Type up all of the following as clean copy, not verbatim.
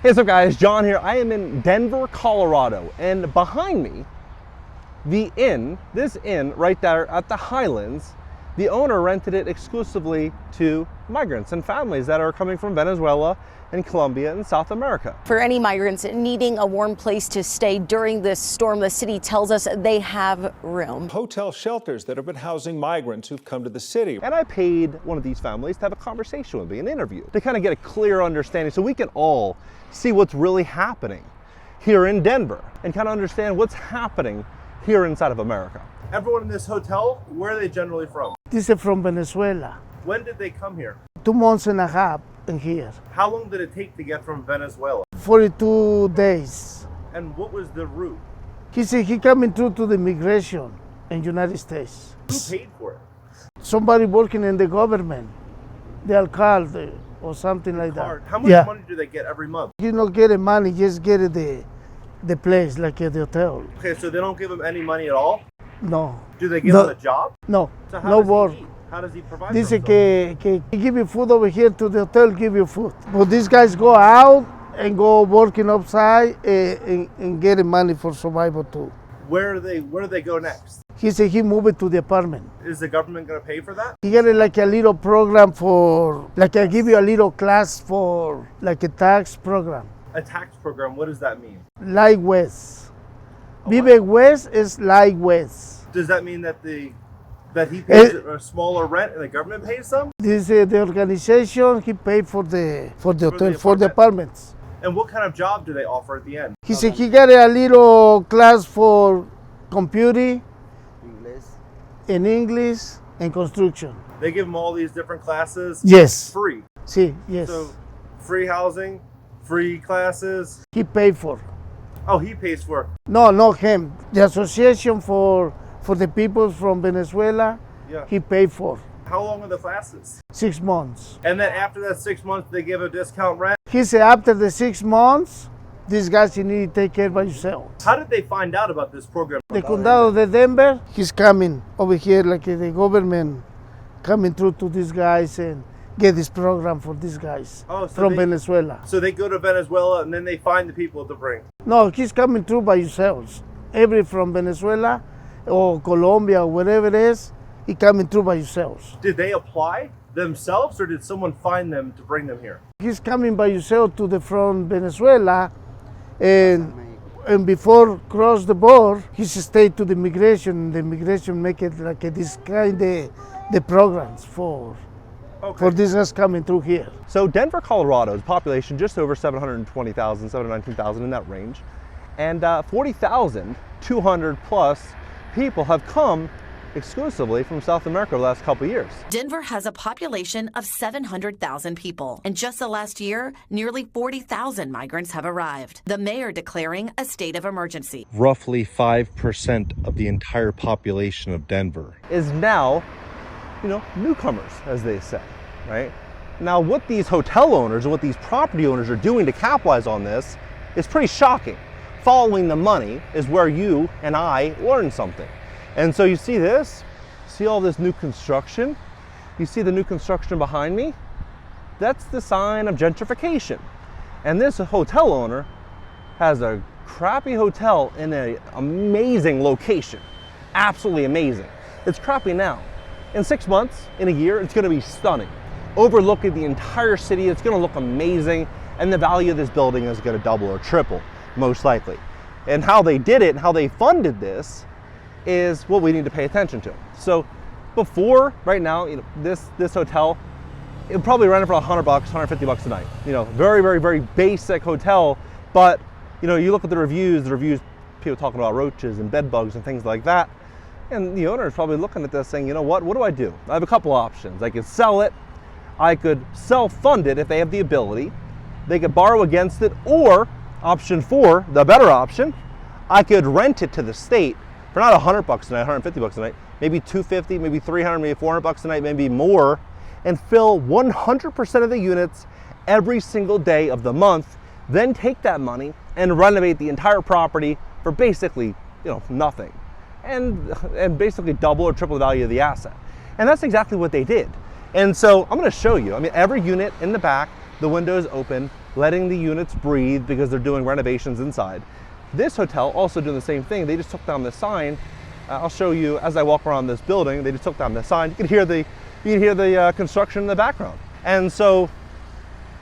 Hey, what's up guys, John here. I am in Denver, Colorado, and behind me, this inn right there at the Highlands, the owner rented it exclusively to migrants and families that are coming from Venezuela and Colombia and South America. For any migrants needing a warm place to stay during this storm, the city tells us they have room. Hotel shelters that have been housing migrants who've come to the city. And I paid one of these families to have a conversation with me, an interview, to kind of get a clear understanding so we can all see what's really happening here in Denver and kind of understand what's happening here inside of America. Everyone in this hotel, where are they generally from? This is from Venezuela. When did they come here? 2 months and a half in here. How long did it take to get from Venezuela? 42 days. And what was the route? He said he coming through to the immigration in United States. Who paid for it? Somebody working in the government, the alcalde or something like that. How much money do they get every month? He not getting money, just get the place, like the hotel. Okay, so they don't give him any money at all? No. Do they give him a job? No, So how no does work. he eat? How does he provide Dice for himself? que he give you food over here to the hotel, give you food. But these guys go out and go working outside and getting money for survival too. Where do they go next? He said he moved to the apartment. Is the government going to pay for that? He got like a little program for, like I give you a little class for like a tax program. A tax program, what does that mean? Like West. Vive West is like West. Does that mean that he pays a smaller rent and the government pays some? This is the organization, he paid for the hotel, for the apartments. And what kind of job do they offer at the end? He said he got a little class for computer, in English, and construction. They give them all these different classes? Yes. Free? Sí, yes. So free housing, free classes? He paid for. Oh, he pays for it. No, not him. The association for the people from Venezuela, Yeah. he paid for. How long are the classes? 6 months. And then after that 6 months, they give a discount rent? He said after the 6 months, these guys you need to take care by yourself. How did they find out about this program? The condado de Denver, he's coming over here like the government coming through to these guys and get this program for these guys from Venezuela. So they go to Venezuela and then they find the people to bring? No, he's coming through by yourselves. Every from Venezuela or Colombia or wherever it is, he coming through by yourselves. Did they apply themselves or did someone find them to bring them here? He's coming by yourself to the from Venezuela and before cross the border, he stayed to the immigration. The immigration make it like this kind of the programs for these guys coming through here. So Denver, Colorado's population just over 720,000, 719,000 in that range, and 40,200 plus people have come exclusively from South America over the last couple of years. Denver has a population of 700,000 people. In just the last year, nearly 40,000 migrants have arrived. The mayor declaring a state of emergency. Roughly 5% of the entire population of Denver Is now, newcomers, as they say, right? Now, what these hotel owners and what these property owners are doing to capitalize on this is pretty shocking. Following the money is where you and I learn something. And so you see this, see all this new construction? You see the new construction behind me? That's the sign of gentrification. And this hotel owner has a crappy hotel in an amazing location. Absolutely amazing. It's crappy now. In 6 months, in a year, it's gonna be stunning. Overlooking the entire city, it's gonna look amazing, and the value of this building is gonna double or triple, most likely. And how they did it and how they funded this is what we need to pay attention to. So before, right now, this hotel, it would probably rent it for $100, $150 a night. Very, very, very basic hotel, but you look at the reviews, people talking about roaches and bed bugs and things like that, and the owner is probably looking at this saying, you know what do I do? I have a couple options. I could sell it, I could self-fund it if they have the ability, they could borrow against it, or option 4, the better option, I could rent it to the state for not $100 a night, $150 a night, maybe $250, maybe $300, maybe $400 a night, maybe more, and fill 100% of the units every single day of the month, then take that money and renovate the entire property for basically, nothing. And basically double or triple the value of the asset. And that's exactly what they did. And so I'm gonna show you, every unit in the back, the window is open letting the units breathe because they're doing renovations inside. This hotel also doing the same thing. They just took down the sign. I'll show you as I walk around this building. They just took down the sign. You can hear the construction in the background. And so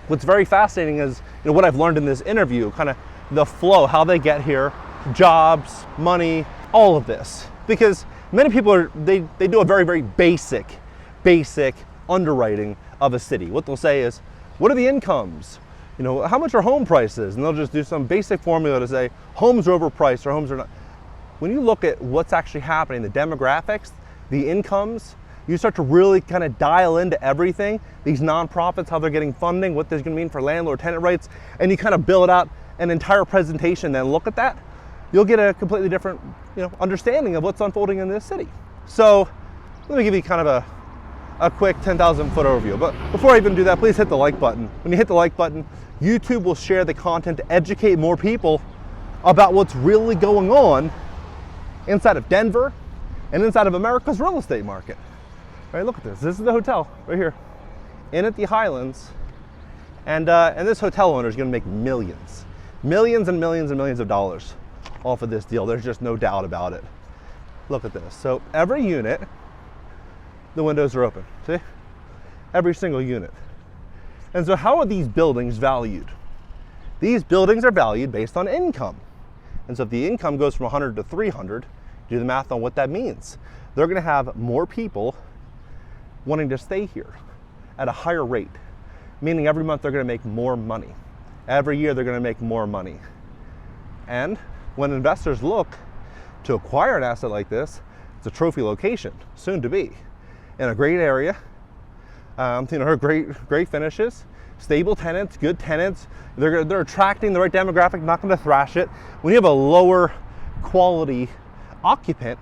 what's very fascinating is, you know, what I've learned in this interview, kind of the flow, how they get here, jobs, money, all of this. Because many people they do a very, very basic underwriting of a city. What they'll say is, what are the incomes? You know, how much are home prices? And they'll just do some basic formula to say homes are overpriced or homes are not. When you look at what's actually happening, the demographics, the incomes, you start to really kind of dial into everything, these nonprofits, how they're getting funding, what there's going to mean for landlord tenant rights, and you kind of build out an entire presentation, then look at that, you'll get a completely different, you know, understanding of what's unfolding in this city. So let me give you kind of a quick 10,000 foot overview. But before I even do that, please hit the like button. When you hit the like button, YouTube will share the content to educate more people about what's really going on inside of Denver and inside of America's real estate market. All right, look at this. This is the hotel right here, in at the Highlands, and this hotel owner is going to make millions and millions and millions of dollars off of this deal. There's just no doubt about it. Look at this. So every unit, the windows are open. See, every single unit. And so how are these buildings valued? These buildings are valued based on income. And so if the income goes from 100 to 300, do the math on what that means. They're going to have more people wanting to stay here at a higher rate, meaning every month they're going to make more money. Every year they're going to make more money. And when investors look to acquire an asset like this, it's a trophy location, soon to be, in a great area, you know, great finishes, stable tenants, good tenants. They're attracting the right demographic, not going to thrash it. When you have a lower quality occupant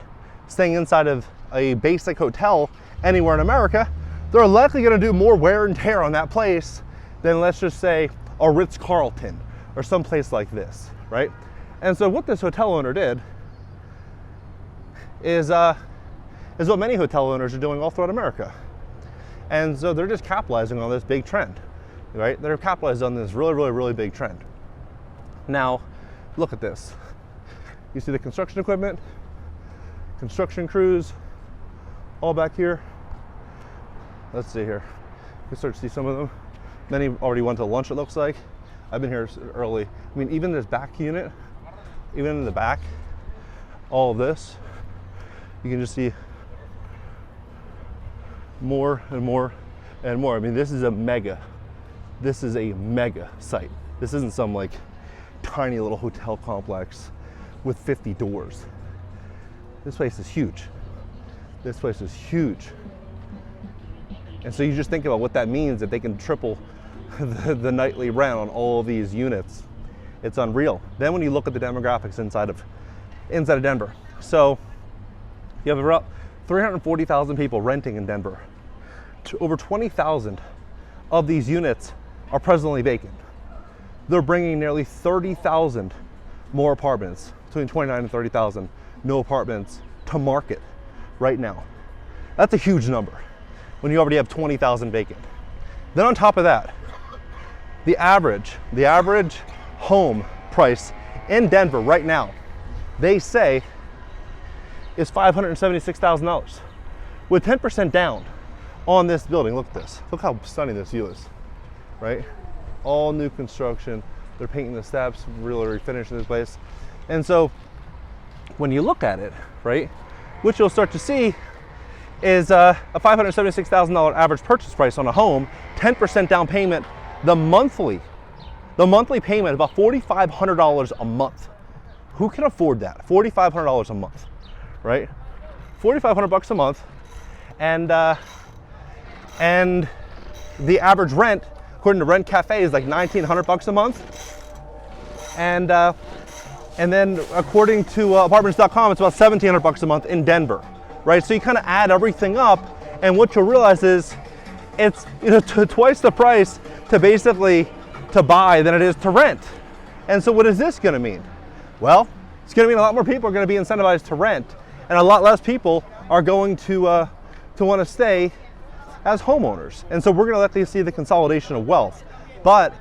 staying inside of a basic hotel anywhere in America, they're likely going to do more wear and tear on that place than, let's just say, a Ritz-Carlton or some place like this, right? And so what this hotel owner did is what many hotel owners are doing all throughout America. And so they're just capitalizing on this big trend, right? They're capitalizing on this really big trend. Now, look at this. You see the construction equipment, construction crews, all back here. Let's see here. You can start to see some of them. Many already went to lunch, it looks like. I've been here early. I mean, even this back unit, even in the back, all of this, you can just see more and more and more. I mean, this is a mega site. This isn't some like tiny little hotel complex with 50 doors. This place is huge. This place is huge. And so you just think about what that means if they can triple the nightly rent on all of these units. It's unreal. Then when you look at the demographics inside of Denver. So you have about 340,000 people renting in Denver. Over 20,000 of these units are presently vacant. They're bringing nearly 30,000 more apartments, between 29 and 30,000 new apartments to market right now. That's a huge number when you already have 20,000 vacant. Then on top of that, the average home price in Denver right now, they say, is $576,000 with 10% down on this building. Look at this. Look how stunning this view is, right? All new construction. They're painting the steps, really refinishing this place. And so when you look at it, right, what you'll start to see is a $576,000 average purchase price on a home, 10% down payment, the monthly payment about $4,500 a month. Who can afford that? $4,500 a month, right? $4,500 a month, and the average rent, according to Rent Cafe, is like $1,900 a month, and then according to apartments.com, it's about $1,700 a month in Denver, right? So you kind of add everything up, and what you'll realize is it's, you know, twice the price to buy than it is to rent. And so what is this going to mean? Well, it's going to mean a lot more people are going to be incentivized to rent, and a lot less people are going to want to stay as homeowners. And so we're going to likely see the consolidation of wealth. But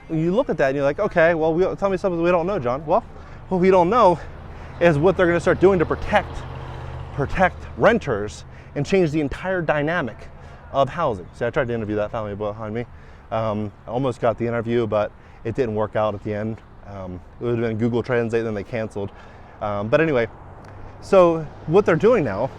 you look at that and you're like, okay, well, tell me something we don't know, John. Well, what we don't know is what they're going to start doing to protect renters and change the entire dynamic of housing. See, I tried to interview that family behind me. I almost got the interview, but it didn't work out at the end. It would have been Google Translate, then they canceled. But anyway, so what they're doing now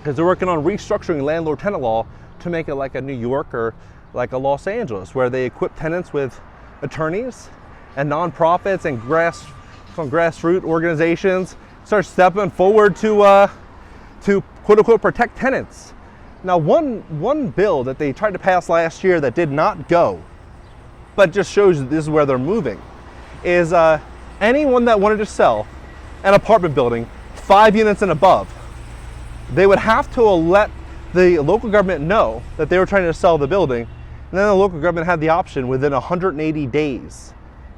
is they're working on restructuring landlord-tenant law to make it like a New York or like a Los Angeles, where they equip tenants with attorneys and nonprofits and grassroots organizations start stepping forward to quote unquote protect tenants. Now, one bill that they tried to pass last year that did not go, but just shows that this is where they're moving, is anyone that wanted to sell an apartment building 5 units and above, they would have to let the local government know that they were trying to sell the building, and then the local government had the option within 180 days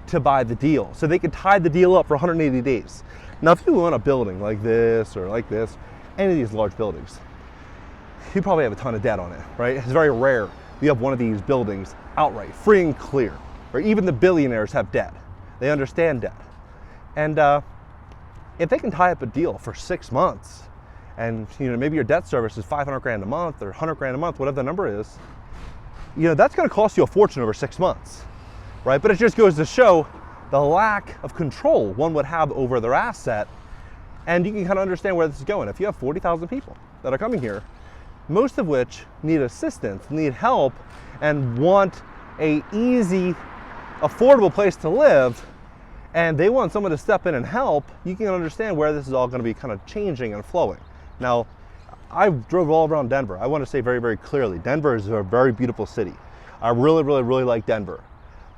to buy the deal. So they could tie the deal up for 180 days. Now, if you own a building like this or like this, any of these large buildings, you probably have a ton of debt on it, right? It's very rare you have one of these buildings outright, free and clear, or even the billionaires have debt. They understand debt. And if they can tie up a deal for 6 months, and maybe your debt service is 500 grand a month or 100 grand a month, whatever the number is, that's going to cost you a fortune over 6 months, right? But it just goes to show the lack of control one would have over their asset, and you can kind of understand where this is going. If you have 40,000 people that are coming here, most of which need assistance, need help, and want a easy, affordable place to live, and they want someone to step in and help, you can understand where this is all going to be kind of changing and flowing. Now, I drove all around Denver. I want to say very, very clearly, Denver is a very beautiful city. I really, really, really like Denver.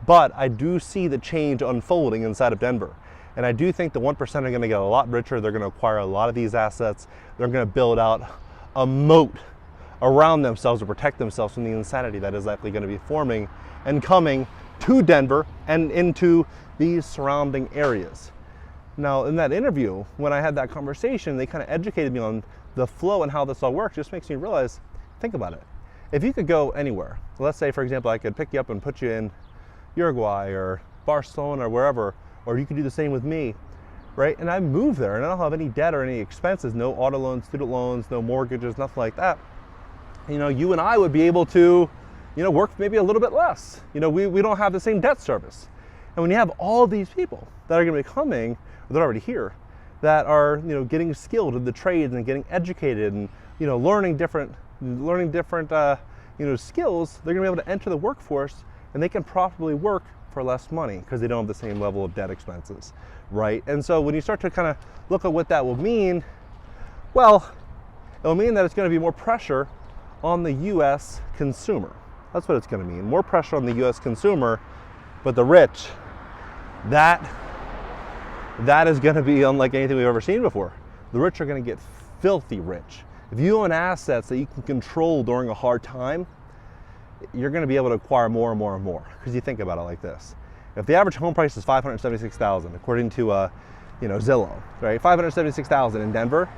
But I do see the change unfolding inside of Denver. And I do think the 1% are going to get a lot richer. They're going to acquire a lot of these assets. They're going to build out a moat around themselves to protect themselves from the insanity that is likely going to be forming and coming to Denver and into these surrounding areas. Now, in that interview, when I had that conversation, they kind of educated me on the flow and how this all works. It just makes me realize, think about it. If you could go anywhere, let's say, for example, I could pick you up and put you in Uruguay or Barcelona or wherever, or you could do the same with me, right? And I move there and I don't have any debt or any expenses, no auto loans, student loans, no mortgages, nothing like that. You and I would be able to, work maybe a little bit less. We don't have the same debt service. And when you have all these people that are going to be coming, they're already here, that are getting skilled in the trades and getting educated and learning different skills, they're going to be able to enter the workforce and they can profitably work for less money because they don't have the same level of debt expenses, right? And so when you start to kind of look at what that will mean, well, it will mean that it's going to be more pressure on the U.S. consumer. That's what it's going to mean, more pressure on the U.S. consumer, but the rich, that is going to be unlike anything we've ever seen before. The rich are going to get filthy rich. If you own assets that you can control during a hard time, you're going to be able to acquire more and more and more. Because you think about it like this: if the average home price is $576,000, according to Zillow, right? $576,000 in Denver.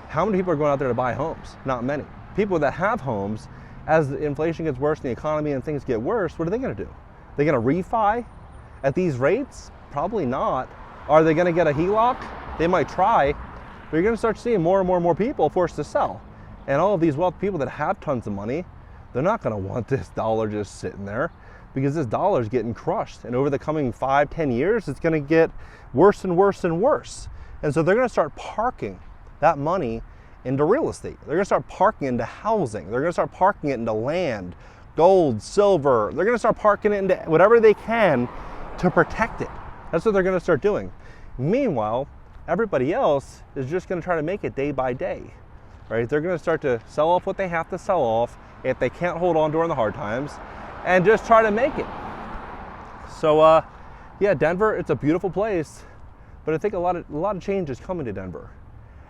How many people are going out there to buy homes? Not many. People that have homes, as the inflation gets worse and the economy and things get worse, what are they going to do? They're going to refi at these rates? Probably not. Are they going to get a HELOC? They might try, but you're going to start seeing more and more and more people forced to sell. And all of these wealthy people that have tons of money, they're not going to want this dollar just sitting there, because this dollar is getting crushed. And over the coming 5-10 years, it's going to get worse and worse and worse. And so they're going to start parking that money into real estate. They're going to start parking into housing. They're going to start parking it into land, gold, silver. They're going to start parking it into whatever they can to protect it. That's what they're going to start doing. Meanwhile, everybody else is just going to try to make it day by day, right? They're going to start to sell off what they have to sell off if they can't hold on during the hard times, and just try to make it. So, yeah, Denver, it's a beautiful place, but I think a lot of change is coming to Denver.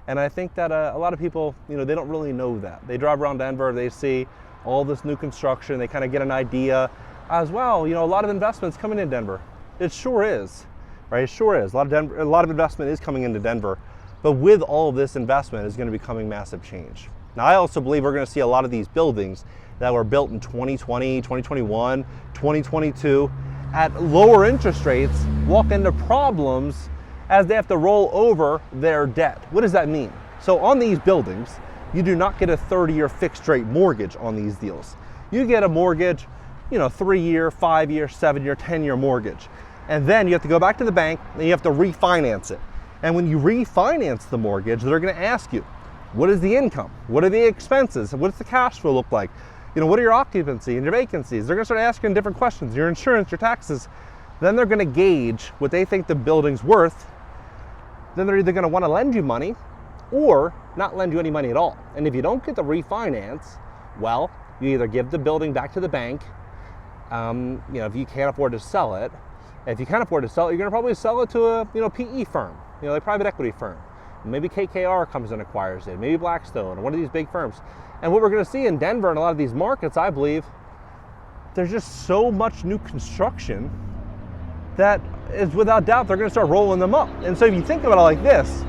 And I think that a lot of people, they don't really know that. They drive around Denver, they see all this new construction, they kind of get an idea as well. A lot of investments coming in Denver. It sure is, right? It sure is. A lot of investment is coming into Denver, but with all of this investment is going to be coming massive change. Now, I also believe we're going to see a lot of these buildings that were built in 2020, 2021, 2022, at lower interest rates walk into problems as they have to roll over their debt. What does that mean? So on these buildings, you do not get a 30-year fixed rate mortgage on these deals. You get a mortgage, 3-year, 5-year, 7-year, 10-year mortgage. And then you have to go back to the bank and you have to refinance it. And when you refinance the mortgage, they're gonna ask you, what is the income? What are the expenses? What's the cash flow look like? What are your occupancy and your vacancies? They're gonna start asking different questions, your insurance, your taxes. Then they're gonna gauge what they think the building's worth. Then they're either gonna wanna lend you money or not lend you any money at all. And if you don't get the refinance, well, you either give the building back to the bank, if you can't afford to sell it. If you can't afford to sell it, you're gonna probably sell it to a PE firm, a private equity firm. Maybe KKR comes and acquires it, maybe Blackstone, or one of these big firms. And what we're gonna see in Denver and a lot of these markets, I believe, there's just so much new construction that is without doubt, they're gonna start rolling them up. And so if you think about it like this,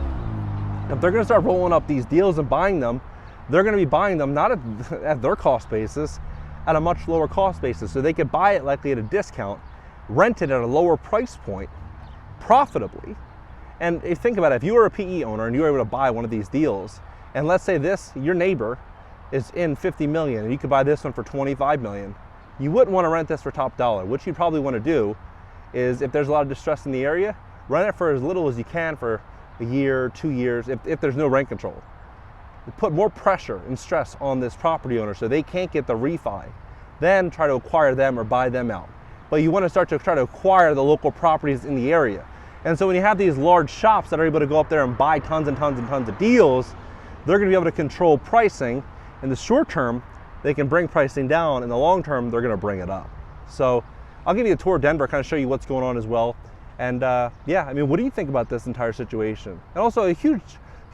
if they're gonna start rolling up these deals and buying them, they're gonna be buying them not at their cost basis, at a much lower cost basis. So they could buy it likely at a discount, rent it at a lower price point, profitably. And if you think about it, if you were a PE owner and you were able to buy one of these deals, and let's say your neighbor is in 50 million and you could buy this one for 25 million, you wouldn't want to rent this for top dollar. What you'd probably want to do is, if there's a lot of distress in the area, rent it for as little as you can for a year, 2 years, if there's no rent control. Put more pressure and stress on this property owner so they can't get the refi, then try to acquire them or buy them out. But you want to start to try to acquire the local properties in the area. And so when you have these large shops that are able to go up there and buy tons and tons and tons of deals, they're going to be able to control pricing. In the short term, they can bring pricing down. In the long term, they're going to bring it up. So I'll give you a tour of Denver, kind of show you what's going on as well. And what do you think about this entire situation? And also a huge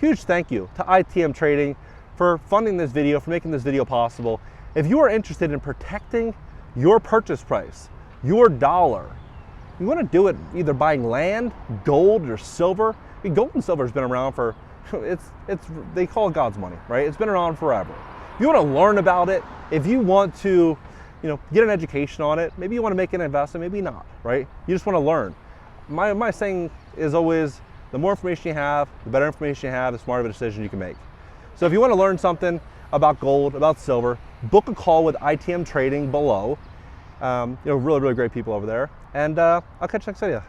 thank you to ITM Trading for funding this video, for making this video possible. If you are interested in protecting your purchase price, your dollar, you want to do it either buying land, gold, or silver. Gold and silver has been around for, they call it God's money, right? It's been around forever. If you want to learn about it, if you want to, get an education on it, maybe you want to make an investment, maybe not, right? You just want to learn. My saying is always, the more information you have, the better information you have, the smarter of a decision you can make. So if you want to learn something about gold, about silver, book a call with ITM Trading below. Really great people over there. And I'll catch you next video.